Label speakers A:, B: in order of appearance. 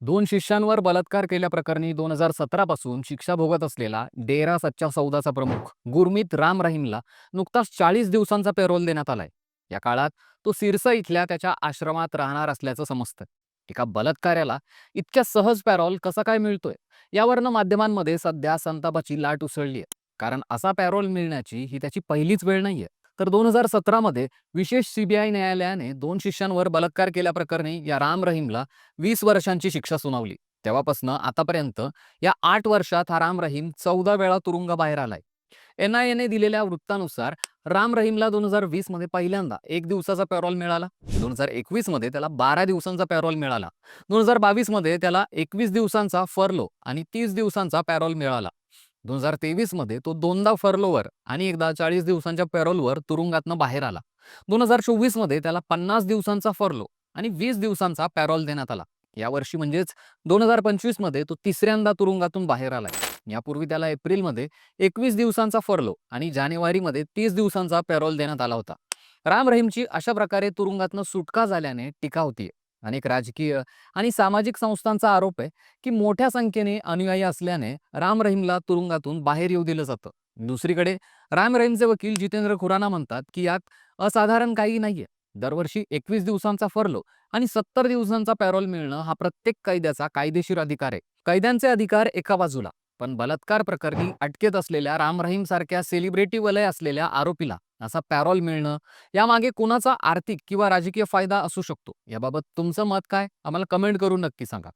A: दोन शिष्यांवर बलात्कार केल्याप्रकरणी 2017 पासून शिक्षा भोगत असलेला डेरा सच्चा सौदाचा प्रमुख गुरमीत राम रहीमला नुकताच 40 दिवसांचा पॅरोल देण्यात आलाय. या काळात तो सिरसा इथल्या त्याच्या आश्रमात राहणार असल्याचं समजतं. एका बलात्कार्याला इतक्या सहज पॅरोल कसा काय मिळतोय, यावरनं माध्यमांमध्ये सध्या संतापाची लाट उसळली आहे. कारण असा पॅरोल मिळण्याची ही त्याची पहिलीच वेळ नाहीये. तर 2017 मध्ये विशेष सीबीआय न्यायालयाने दोन शिष्यांवर बलात्कार केल्याप्रकरणी या राम रहीमला 20 वर्षांची शिक्षा सुनावली. तेव्हापासून आतापर्यंत या 8 वर्षात हा राम रहीम 14 वेळा तुरुंगाबाहेर आलाय. एनआयएने दिलेल्या वृत्तानुसार राम रहीमला 2020 मध्ये पहिल्यांदा 1 दिवसाचा पॅरोल मिळाला. 2021 मध्ये त्याला 12 दिवसांचा पॅरोल मिळाला. 2022 मध्ये त्याला 21 दिवसांचा फर्लो आणि 30 दिवसांचा पॅरोल मिळाला. 2023 मध्ये तो दोनदा फर्लोवर आणि एकदा 40 दिवसांच्या पॅरोलवर तुरुंगातनं बाहेर आला. 2024 मध्ये त्याला 50 दिवसांचा फर्लो आणि 20 दिवसांचा पॅरोल देण्यात आला. यावर्षी म्हणजेच 2025 मध्ये तो तिसऱ्यांदा तुरुंगातून बाहेर आलाय. यापूर्वी त्याला एप्रिलमध्ये 21 दिवसांचा फर्लो आणि जानेवारीमध्ये 30 दिवसांचा पॅरोल देण्यात आला होता. राम रहीमची अशा प्रकारे तुरुंगातनं सुटका झाल्याने टीका होतीये. अनेक राजकीय आणि सामाजिक संस्थांचा आरोप आहे की मोठ्या संख्येने अनुयायी असल्याने राम रहीमला तुरुंगातून बाहेर येऊ दिलं जातं. दुसरीकडे राम रहीमचे वकील जितेंद्र खुराना म्हणतात की यात असाधारण काही नाहीये. दरवर्षी 21 दिवसांचा फर्लो आणि 70 दिवसांचा पॅरोल मिळणं हा प्रत्येक कैद्याचा कायदेशीर अधिकार आहे. कैद्यांचे अधिकार एका बाजूला, पण बलात्कार प्रकरणी अटकेत असलेल्या राम रहीम सारख्या सेलिब्रिटी वलय असलेल्या आरोपीला असा पॅरोल मिळणं, यामागे कुणाचा आर्थिक किंवा राजकीय फायदा असू शकतो? याबाबत तुमचं मत काय? आम्हाला कमेंट करून नक्की सांगा.